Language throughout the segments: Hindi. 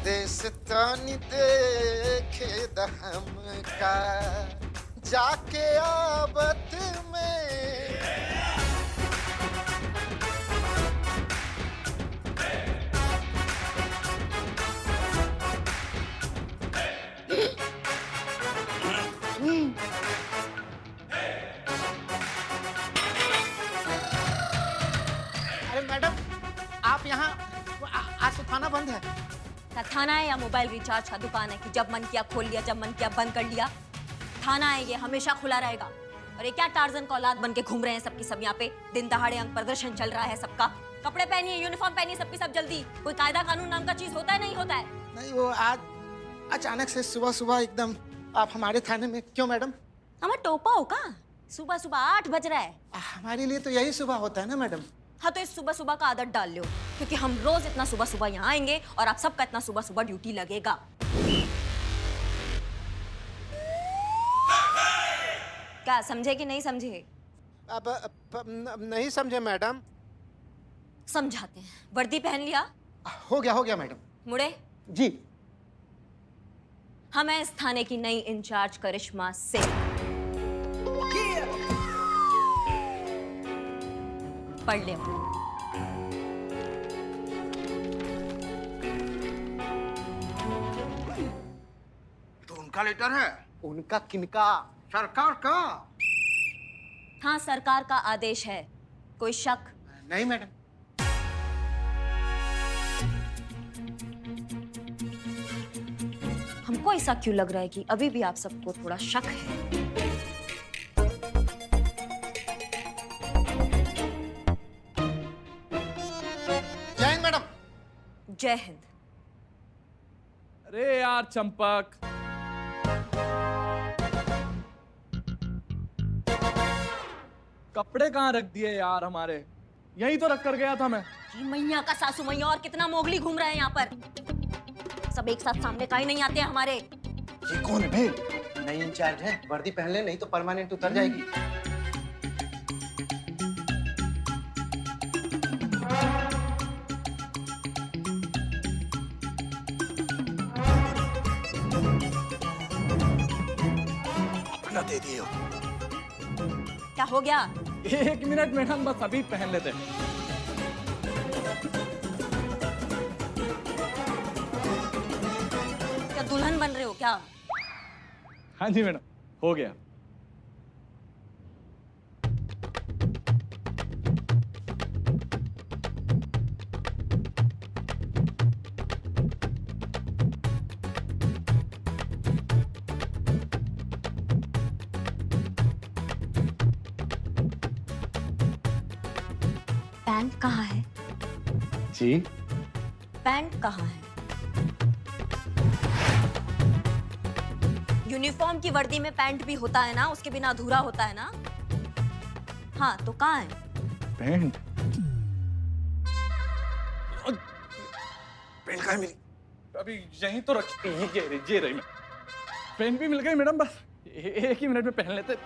देशतानी देखे दहम का जाके आबत में। अरे मैडम, आप यहाँ आज तो थाना बंद है। थाना है या मोबाइल रिचार्ज का दुकान है कि जब मन किया खोल लिया, जब मन किया बंद कर लिया? थाना है, ये हमेशा खुला रहेगा। और ये क्या टार्जन का औलाद बन के घूम रहे हैं सबकी सब यहाँ पे? दिन दहाड़े अंग प्रदर्शन चल रहा है सबका। कपड़े पहनिए, यूनिफॉर्म पहनिए सबकी सब जल्दी। कोई कायदा कानून नाम का चीज होता है नहीं होता है? नहीं, वो आज अचानक से सुबह सुबह एकदम आप हमारे थाने में क्यों मैडम? हमें टोपा हो का? सुबह सुबह 8 बज रहा है। हमारे लिए तो यही सुबह होता है ना मैडम। हाँ, तो इस सुबह सुबह का आदत डाल लो, क्योंकि हम रोज इतना सुबह सुबह यहाँ आएंगे और आप सबका इतना सुबह सुबह ड्यूटी लगेगा। क्या समझे कि नहीं समझे? अब नहीं समझे मैडम। समझाते हैं। वर्दी पहन लिया? हो गया मैडम। मुड़े जी। हम हैं इस थाने की नई इंचार्ज करिश्मा सिंह। पढ़ ले। तो उनका लेटर है? उनका किनका? सरकार का। हाँ, सरकार का आदेश है। कोई शक? नहीं मैडम। हमको ऐसा क्यों लग रहा है कि अभी भी आप सबको थोड़ा शक है? जय हिंद मैडम। जय हिंद। अरे यार चंपक, कपड़े कहाँ रख दिए यार हमारे? यही तो रख कर गया था मैं। ये मैया का सासू मैया और कितना मोगली घूम रहे हैं यहाँ पर। सब एक साथ सामने काहे नहीं आते हैं हमारे? ये कौन है भेल? नई इंचार्ज है, वर्दी पहन ले नहीं तो परमानेंट उतर जाएगी। अपना दे दियो। क्या हो गया? 1 मिनट मैडम, बस अभी पहन लेते। क्या दुल्हन बन रहे हो क्या? हाँ जी मैडम, हो गया। पैंट कहाँ है? जी? पैंट कहाँ है? यूनिफॉर्म की वर्दी में पैंट भी होता है ना, उसके बिना अधूरा होता है ना। हाँ, तो कहाँ है? पैंट? पेन का है मेरी? अभी यहीं तो रखी। ये रही मैं। पेन भी मिल गई मैडम, बस 1 ही मिनट में पहन लेते।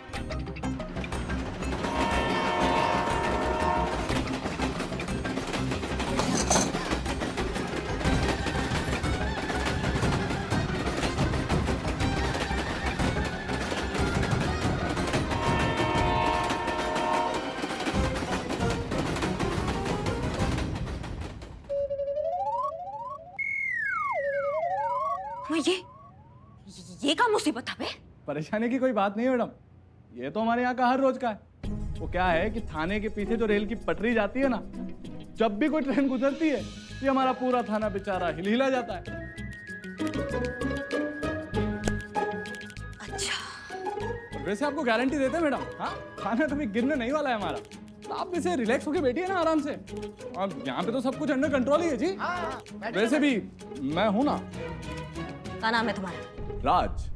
ये क्या मुसीबत है बे? परेशानी की कोई बात नहीं है मैडम, ये तो हमारे यहाँ का हर रोज का है। वो क्या है कि थाने के पीछे जो रेल की पटरी जाती है ना, जब भी कोई ट्रेन गुजरती है ये हमारा पूरा थाना बेचारा हिलहिला जाता है। अच्छा। वैसे आपको गारंटी देते हैं मैडम, हाँ, थाना कभी गिरने नहीं वाला है हमारा। तो आप इसे रिलैक्स होके बैठिए ना आराम से। और यहाँ पे तो सब कुछ अंडर कंट्रोल ही है जी। वैसे भी मैं हूं ना। क्या नाम है तुम्हारा? राज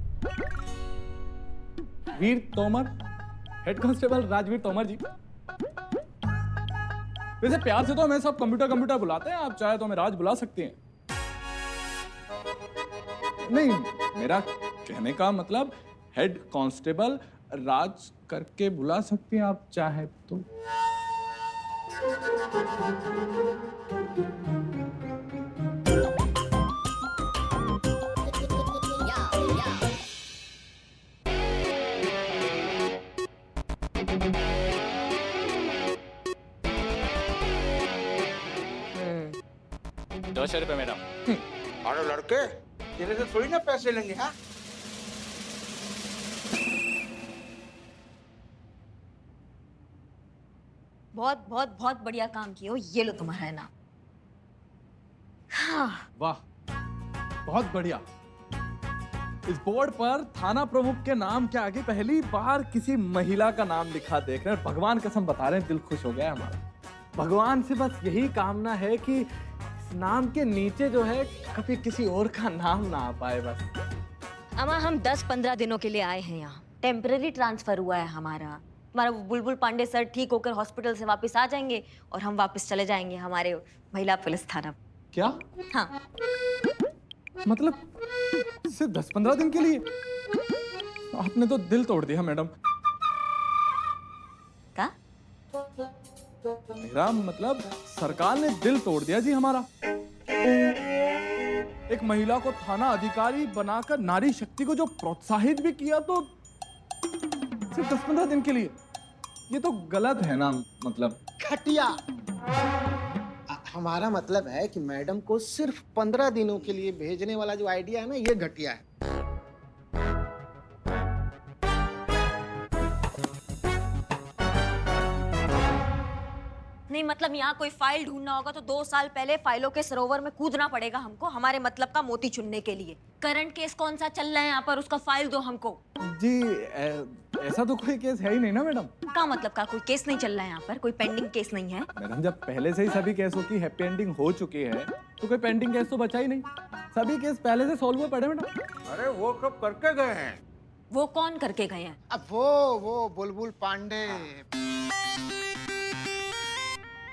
वीर तोमर, हेड कांस्टेबल राजवीर तोमर जी। वैसे प्यार से तो हमें सब कंप्यूटर बुलाते हैं, आप चाहे तो हमें राज बुला सकती हैं। नहीं, मेरा कहने का मतलब हेड कांस्टेबल राज करके बुला सकती हैं आप चाहे तो। ₹200 मैडम। अरे लड़के, तेरे से थोड़ी ना पैसे लेंगे, हाँ? बहुत बहुत बहुत बढ़िया काम किए हो, ये लो तुम्हारा इनाम। हाँ। वाह, बहुत बढ़िया। इस बोर्ड पर थाना प्रमुख के नाम के आगे पहली बार किसी महिला का नाम लिखा देख रहे हैं। भगवान कसम बता रहे हैं, दिल खुश हो गया है हमारा। भगवान से बस यही कामना है कि इस नाम के नीचे जो है कभी किसी और का नाम ना आ पाए बस। अमा, हम 10-15 दिनों के लिए आए हैं यहाँ। टेम्पररी ट्रांसफर हुआ है हमारा। हमारा बुलबुल पांडे सर ठीक होकर हॉस्पिटल से वापस आ जाएंगे और हम वापस चले जाएंगे हमारे महिला पुलिस थाना। क्या? हाँ। मतलब सिर्फ 10-15 दिन के लिए? आपने तो दिल तोड़ दिया मैडम। क्या? मेरा मतलब सरकार ने दिल तोड़ दिया जी हमारा। एक महिला को थाना अधिकारी बनाकर नारी शक्ति को जो प्रोत्साहित भी किया, तो सिर्फ 10-15 दिन के लिए। ये तो गलत है ना। मतलब घटिया। हमारा मतलब है कि मैडम को सिर्फ 15 दिनों के लिए भेजने वाला जो आइडिया है ना, ये घटिया है। नहीं मतलब यहाँ कोई फाइल ढूंढना होगा तो 2 साल पहले फाइलों के सरोवर में कूदना पड़ेगा हमको, हमारे मतलब का मोती चुनने के लिए। करंट केस कौन सा चल रहा है यहाँ पर, उसका फाइल दो हमको। जी ऐसा तो कोई केस है ही नहीं ना मैडम। क्या मतलब का कोई केस नहीं चल रहा है यहाँ पर? कोई पेंडिंग केस नहीं है? मैडम, जब पहले से ही सभी केसों की हैप्पी एंडिंग हो चुकी है तो कोई पेंडिंग केस तो बचा ही नहीं। सभी केस पहले से सॉल्व हुए पड़े मैडम। अरे वो कब करके गए हैं? वो कौन करके गए हैं? अब वो बुलबुल पांडे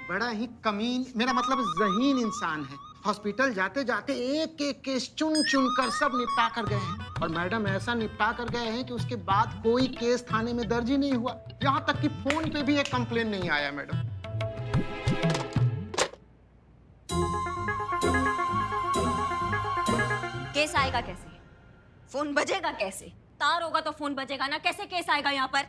बड़ा ही कमीन, मेरा मतलब ज़हीन इंसान है। हॉस्पिटल जाते जाते एक एक केस चुन चुन कर सब निपटा कर गए हैं। और मैडम ऐसा निपटा कर गए हैं कि उसके बाद कोई केस थाने में दर्ज ही नहीं हुआ। यहाँ तक कि फोन पे भी एक कंप्लेन नहीं आया मैडम। केस आएगा कैसे? फोन बजेगा कैसे? तार होगा तो फोन बजेगा ना, कैसे केस आएगा यहाँ पर?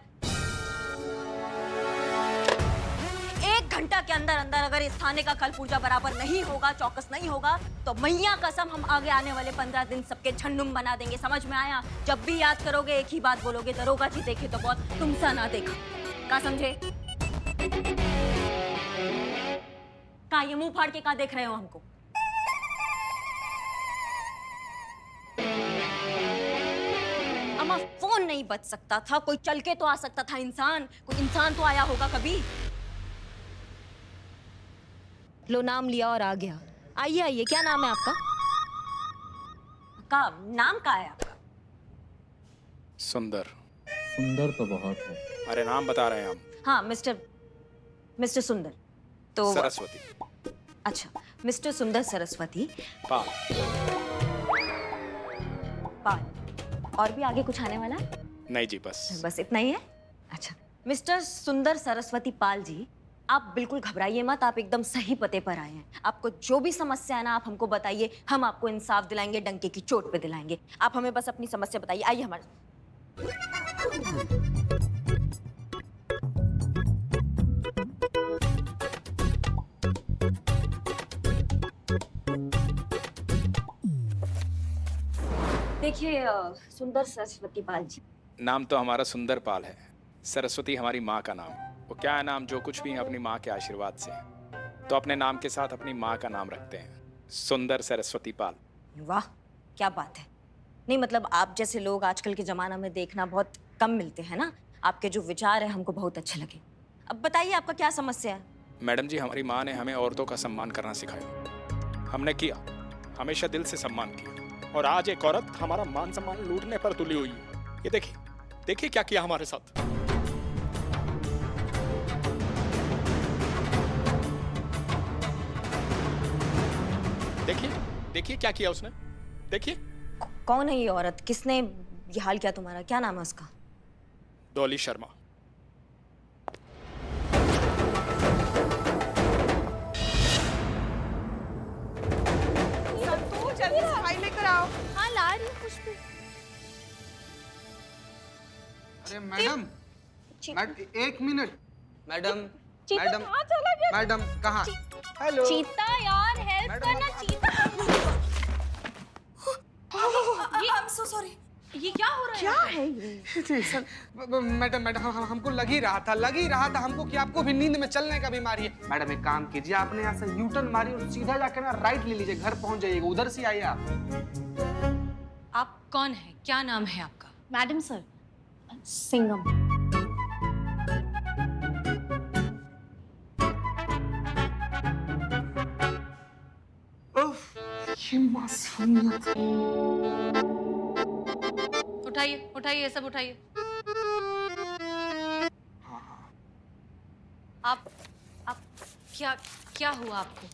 1 घंटा के अंदर अंदर अगर इस थाने का कल पूजा बराबर नहीं होगा, चौकस नहीं होगा, तो मैया कसम हम आगे आने वाले 15 दिन सबके झंडुम बना देंगे। समझ में आया? जब भी याद करोगे एक ही बात बोलोगे, दरोगा जी देखे तो बहुत, तुमसा ना देखा। का समझे? का ये मुंह फाड़ के का देख रहे हो हमको? अम्मा, फोन नहीं बच सकता था? कोई चल के तो आ सकता था इंसान, कोई इंसान तो आया होगा कभी। लो नाम लिया और आ गया। आइए आइए, क्या नाम है आपका? का नाम का है आपका? सुंदर। सुंदर तो बहुत है। अरे नाम बता रहे हैं हम। हाँ, मिस्टर सुंदर। तो सरस्वती। अच्छा, मिस्टर सुंदर सरस्वती पाल। पाल। और भी आगे कुछ आने वाला है? नहीं जी, बस इतना ही है। अच्छा, मिस्टर सुंदर सरस्वती पाल जी, आप बिल्कुल घबराइए मत, आप एकदम सही पते पर आए हैं। आपको जो भी समस्या है ना, आप हमको बताइए, हम आपको इंसाफ दिलाएंगे, डंके की चोट पे दिलाएंगे। आप हमें बस अपनी समस्या बताइए। आइए हमारे। देखिए सुंदर सरस्वती पाल जी, नाम तो हमारा सुंदर पाल है, सरस्वती हमारी माँ का नाम। वो क्या है नाम, जो कुछ भी है अपनी माँ के आशीर्वाद से, तो अपने नाम के साथ अपनी माँ का नाम रखते हैं, सुंदर सरस्वती पाल। वाह क्या बात है। नहीं मतलब आप जैसे लोग आजकल के ज़माना में देखना बहुत कम मिलते हैं ना। आपके जो विचार है हमको बहुत अच्छे लगे। अब बताइए आपका क्या समस्या है? मैडम जी, हमारी माँ ने हमें औरतों का सम्मान करना सिखाया, हमने किया, हमेशा दिल से सम्मान किया, और आज एक औरत हमारा मान सम्मान लूटने पर तुली हुई है। ये देखिए, देखिए क्या किया हमारे साथ। देखिए, देखिए क्या किया उसने, देखिए। कौन है ये औरत? किसने ये हाल किया तुम्हारा? क्या नाम है उसका? डॉली शर्मा। रही है खुशबू। अरे मैडम, एक मिनट मैडम। चीता मैडम, कहाँ चला गया? मैडम कहाँ? हेलो चीता यार हेल्प मैडम, करना चीता। I'm so sorry. ये क्या हो रहा है? क्या है ये? मैडम मैडम हमको लग ही रहा था हमको कि आपको भी नींद में चलने का बीमारी है। मैडम एक काम कीजिए, आपने यहाँ से यू टर्न मारी और सीधा जाकर ना राइट ले लीजिए, घर पहुंच जाइएगा, उधर से आइए आप। आप कौन है? क्या नाम है आपका? Madam sir, Singham. उफ, ये मासूमियत। उठाइए उठाइए सब उठाइए। आप क्या क्या हुआ आपको?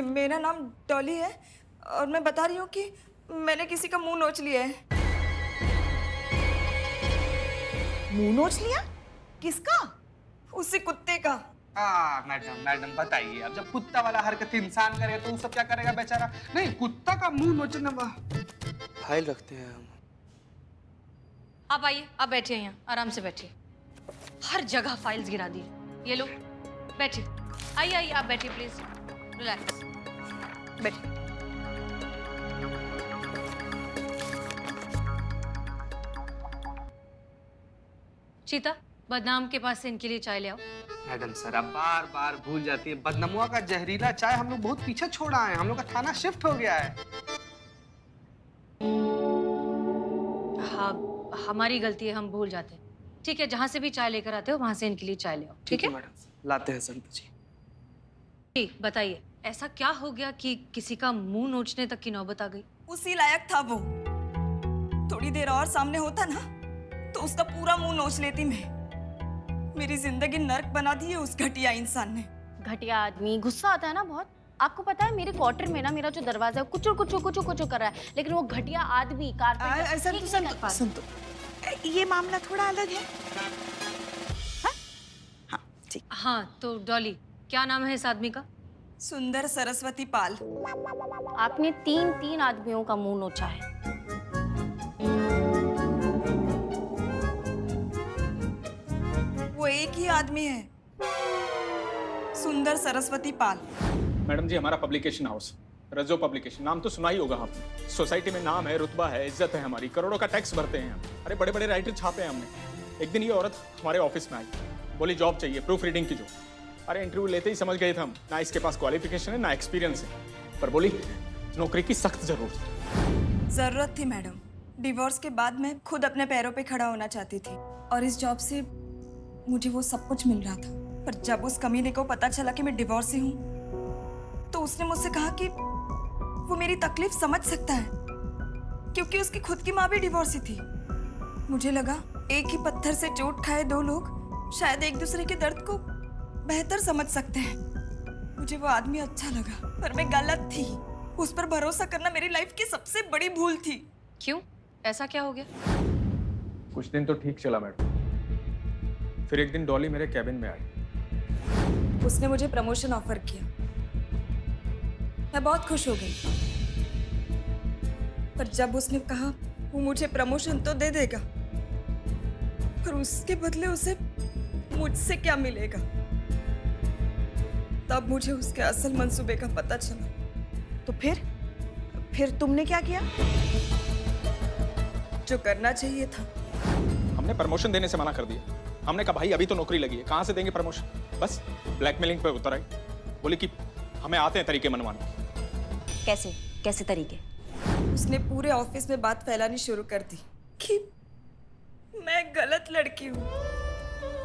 मेरा नाम डॉली है और मैं बता रही हूँ कि मैंने किसी का मुंह नोच लिया है। मुंह नोच लिया? किसका? उसी कुत्ते का। मैडम बताइए, अब जब कुत्ता वाला हरकत इंसान करे तो वो सब क्या करेगा बेचारा? नहीं, कुत्ता का मुंह नोचना। फाइल रखते हैं हम। आप आइए, आप बैठिए यहाँ, आराम से बैठिए। हर जगह फाइल्स गिरा दी। ये लो बैठिए। आइए आइए आप बैठिए प्लीज, रिलैक्स बैठिए। चीता, बदनाम के पास से इनके लिए चाय ले आओ। मैडम सर, आप बार बार भूल जाती है, बदनमुआ का जहरीला चाय हम लोग बहुत पीछे छोड़ा है, हम लोग का थाना शिफ्ट हो गया है। हाँ, हमारी गलती है, हम भूल जाते हैं। ठीक है, जहाँ से भी चाय लेकर आते हो वहां से इनके लिए चाय ले आओ। ठीक है मैडम, लाते हैं संत जी। ठीक, बताइए ऐसा क्या हो गया कि किसी का मुंह नोचने तक की नौबत आ गई? उसी लायक था वो। थोड़ी देर और सामने होता ना तो उसका पूरा मुंह नोच लेती मैं। मेरी जिंदगी नर्क बना दी है उस घटिया इंसान ने। घटिया आदमी, गुस्सा आता है ना बहुत। आपको पता है मेरे क्वार्टर में ना मेरा जो दरवाजा है कुचुर कुचुर कुचुर कुचुर कर रहा है, लेकिन वो घटिया आदमी कारपेंटर संतो, ये मामला थोड़ा अलग है। हाँ ठीक। हाँ तो डॉली, क्या नाम है इस आदमी का? सुंदर सरस्वती पाल। आपने 3 आदमियों का मुंह नोचा है। वो एक ही आदमी है, सुंदर सरस्वती पाल। मैडम जी, हमारा पब्लिकेशन हाउस रजो पब्लिकेशन, नाम तो सुना ही होगा आपने। सोसाइटी में नाम है, रुतबा है, इज्जत है हमारी, करोड़ों का टैक्स भरते हैं हम। अरे बड़े बड़े राइटर छापे हैं हमने। एक दिन ये औरत हमारे ऑफिस में आई, बोली जॉब चाहिए, प्रूफ रीडिंग की जो। अरे इंटरव्यू लेते ही समझ गए थे हम, ना इसके पास क्वालिफिकेशन है ना एक्सपीरियंस है, पर बोली नौकरी की सख्त जरूरत है। जरूरत थी मैडम। डिवोर्स के बाद मैं खुद अपने पैरों पे खड़ा होना चाहती थी और इस जॉब से मुझे वो सब कुछ मिल रहा था। पर जब उस कमीने को पता चला कि मैं डिवोर्सी हूँ तो उसने मुझसे कहा कि वो मेरी तकलीफ समझ सकता है क्योंकि उसकी खुद की माँ भी डिवोर्सी थी। मुझे लगा एक ही पत्थर से चोट खाए दो लोग शायद एक दूसरे के दर्द को बेहतर समझ सकते हैं। मुझे वो आदमी अच्छा लगा पर मैं गलत थी। उस पर भरोसा करना मेरी लाइफ की सबसे बड़ी भूल थी। क्यों, ऐसा क्या हो गया? कुछ दिन तो ठीक चला मैडम, फिर एक दिन डॉली मेरे कैबिन में आई। उसने मुझे प्रमोशन ऑफर किया। मैं बहुत खुश हो गई, पर जब उसने कहा वो मुझे प्रमोशन तो दे देगा पर उसके बदले उसे मुझसे क्या मिलेगा, तब मुझे उसके असल मंसूबे का पता चला। तो फिर तुमने क्या किया? जो करना चाहिए था। हमने प्रमोशन देने से मना कर दिया। हमने कहा भाई अभी तो नौकरी लगी है, कहाँ से देंगे प्रमोशन? बस ब्लैकमेलिंग पे उतर आई, बोली कि हमें आते हैं तरीके मनवाने। कैसे कैसे तरीके? उसने पूरे ऑफिस में बात फैलानी शुरू कर दी कि मैं गलत लड़की हूँ,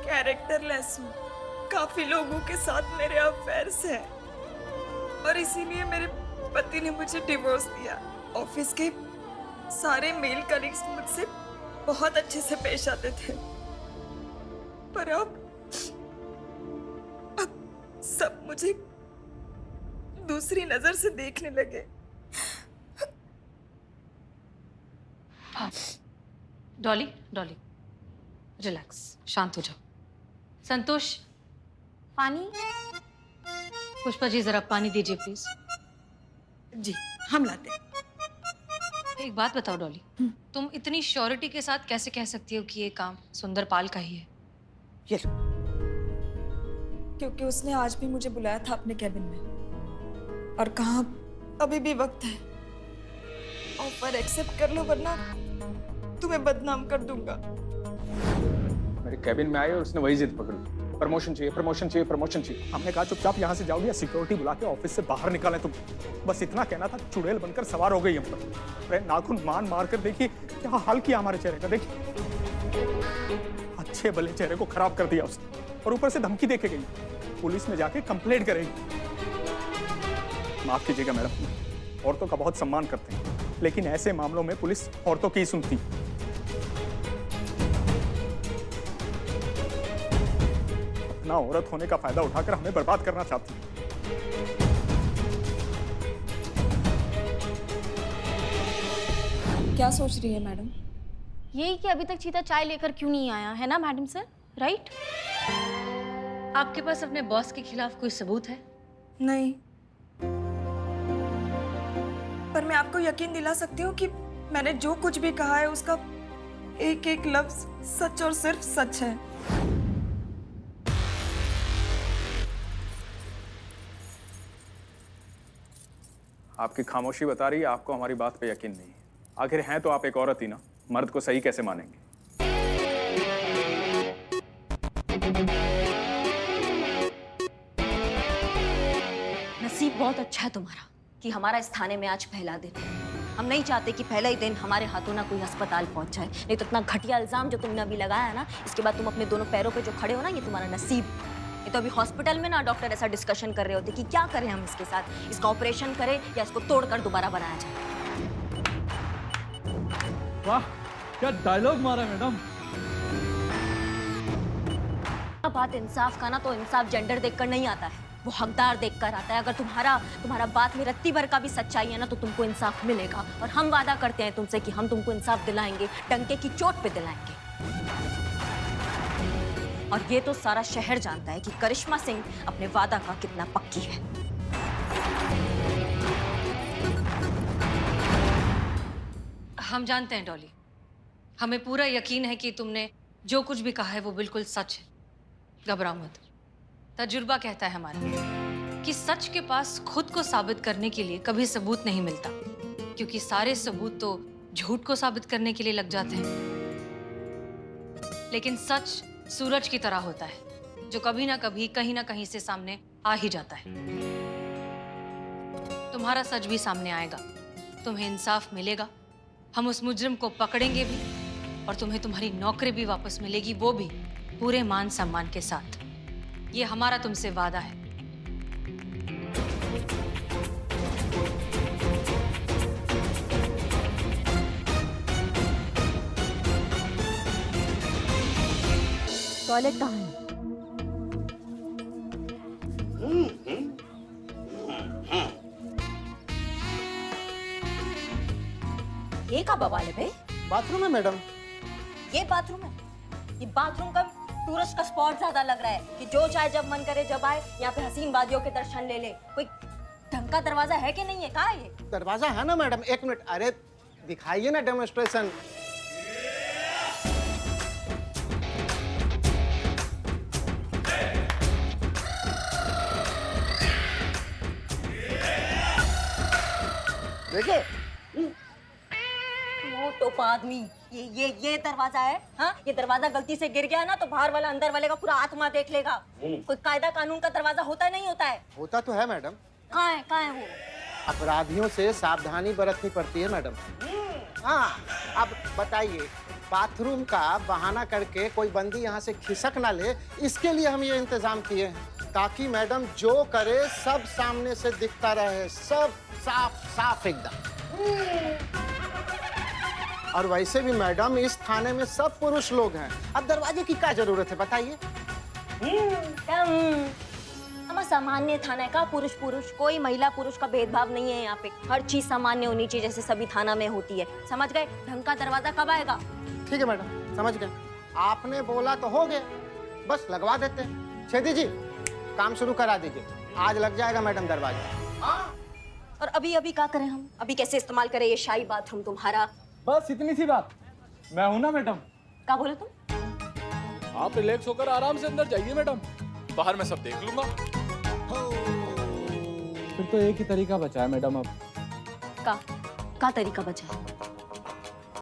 कैरेक्टरलेस हूँ, काफी लोगों के साथ मेरे अफेयर्स हैं और इसीलिए मेरे पति ने मुझे डिवोर्स दिया। ऑफिस के सारे मेल कलीग्स मुझसे बहुत अच्छे से पेश आते थे पर अब सब मुझे दूसरी नजर से देखने लगे। डॉली डॉली रिलैक्स, शांत हो जाओ। संतोष, पानी? पुष्पा जी जरा पानी दीजिए प्लीज। जी हम लाते हैं। एक बात बताओ डॉली, तुम इतनी श्योरिटी के साथ कैसे कह सकती हो कि ये काम सुंदरपाल का ही है? ये लो। क्योंकि उसने आज भी मुझे बुलाया था अपने कैबिन में और कहा अभी भी वक्त है, ऑफर एक्सेप्ट कर लो वरना तुम्हें बदनाम कर दूंगा। मेरे कैबिन में आए और उसने वही जिद पकड़ ली, प्रमोशन चाहिए, प्रमोशन चाहिए, प्रमोशन चाहिए। हमने कहा चुपचाप यहाँ से जाओगे या सिक्योरिटी बुला के ऑफिस से बाहर निकालें तुम। बस इतना कहना था, चुड़ैल बनकर सवार हो गई हम पर। अरे नाखून मार कर देखिए क्या हाल किया हमारे चेहरे का, देखिए अच्छे भले चेहरे को खराब कर दिया उसने, और ऊपर से धमकी देके गई पुलिस में जाके कंप्लेंट करेगी। माफ कीजिएगा मैडम, औरतों का बहुत सम्मान करते हैं, लेकिन ऐसे मामलों में पुलिस औरतों की ही सुनती। अपना औरत होने का फायदा उठाकर हमें बर्बाद करना चाहती है। क्या सोच रही है मैडम? यही कि अभी तक चीता चाय लेकर क्यों नहीं आया है ना मैडम सर, राइट? आपके पास अपने बॉस के खिलाफ कोई सबूत है? नहीं, पर मैं आपको यकीन दिला सकती हूँ कि मैंने जो कुछ भी कहा है उसका एक एक लफ्ज सच और सिर्फ सच है। आपकी खामोशी बता रही है आपको हमारी बात पे यकीन नहीं है। आखिर हैं तो आप एक औरत ही ना, मर्द को सही कैसे मानेंगे? नसीब बहुत अच्छा है तुम्हारा कि हमारा इस थाने में आज पहला दिन है। हम नहीं चाहते कि पहला ही दिन हमारे हाथों ना कोई अस्पताल पहुंच जाए। नहीं तो इतना घटिया इल्जाम जो तुमने अभी लगाया है ना, इसके बाद तुम अपने दोनों पैरों पे जो खड़े हो ना, ये तुम्हारा नसीब। ये तो अभी हॉस्पिटल में ना डॉक्टर ऐसा डिस्कशन कर रहे होते कि क्या करें हम इसके साथ, इसका ऑपरेशन करें या इसको तोड़कर दोबारा बनाया जाए। वाह क्या डायलॉग मारा मैडम। बात इंसाफ का ना, तो इंसाफ जेंडर देखकर नहीं आता है, वो हकदार देखकर आता है। अगर तुम्हारा बात में रत्ती भर का भी सच्चाई है ना, तो तुमको इंसाफ मिलेगा। और हम वादा करते हैं तुमसे कि हम तुमको इंसाफ दिलाएंगे, डंके की चोट पे दिलाएंगे। और ये तो सारा शहर जानता है कि करिश्मा सिंह अपने वादा का कितना पक्की है। हम जानते हैं डॉली, हमें पूरा यकीन है कि तुमने जो कुछ भी कहा है वो बिल्कुल सच है। घबराओ मत। तजुर्बा कहता है हमारा कि सच के पास खुद को साबित करने के लिए कभी सबूत नहीं मिलता, क्योंकि सारे सबूत तो झूठ को साबित करने के लिए लग जाते हैं। लेकिन सच सूरज की तरह होता है, जो कभी ना कभी कहीं ना कहीं से सामने आ ही जाता है। तुम्हारा सच भी सामने आएगा, तुम्हें इंसाफ मिलेगा, हम उस मुजरिम को पकड़ेंगे भी, और तुम्हें तुम्हारी नौकरी भी वापस मिलेगी, वो भी पूरे मान सम्मान के साथ। ये हमारा तुमसे वादा है। टॉयलेट कहाँ है? ये का बवाल है भाई? बाथरूम है मैडम। ये बाथरूम है? ये बाथरूम का टूरिस्ट का स्पॉट ज्यादा लग रहा है कि जो चाहे जब मन करे जब आए यहाँ पे हसीन वादियों के दर्शन ले ले। कोई ढंग का दरवाजा है कि नहीं है? कहाँ है ये? दरवाजा है ना मैडम, एक मिनट, अरे दिखाइए ना डेमोन्स्ट्रेशन। देखिए टोप आदमी, ये दरवाजा है? हाँ, ये दरवाजा गलती से गिर गया ना तो बाहर वाला अंदर वाले का पूरा आत्मा देख लेगा। कोई कायदा कानून का दरवाजा होता नहीं होता है? होता तो है मैडम। कहाँ है वो? अपराधियों से सावधानी बरतनी पड़ती है मैडम। हाँ, अब बताइए, बाथरूम का बहाना करके कोई बंदी यहाँ से खिसक ना ले, इसके लिए हम ये इंतजाम किए हैं, ताकि मैडम जो करे सब सामने से दिखता रहे, सब साफ साफ एकदम। और वैसे भी मैडम इस थाने में सब पुरुष लोग हैं, अब दरवाजे की क्या जरूरत है बताइए? हमारा सामान्य थाना का पुरुष कोई महिला पुरुष का भेदभाव नहीं है यहाँ पे। हर चीज सामान्य होनी चाहिए जैसे सभी थाना में होती है। समझ गए? ढंग का दरवाजा कब आएगा? ठीक है मैडम, समझ गए। आपने बोला तो हो गया, बस लगवा देते हैं। छेदी जी काम शुरू करा दीजिए, आज लग जाएगा मैडम दरवाजा। हाँ और अभी अभी क्या करें हम? अभी कैसे इस्तेमाल करें ये शाही बाथरूम तुम्हारा? बस इतनी सी बात। मैं हूं ना मैडम। क्या बोले तुम? आप रिलैक्स होकर आराम से अंदर जाइए मैडम, बाहर मैं सब देख लूंगा। फिर तो एक ही तरीका बचा है मैडम अब। का तरीका बचा है?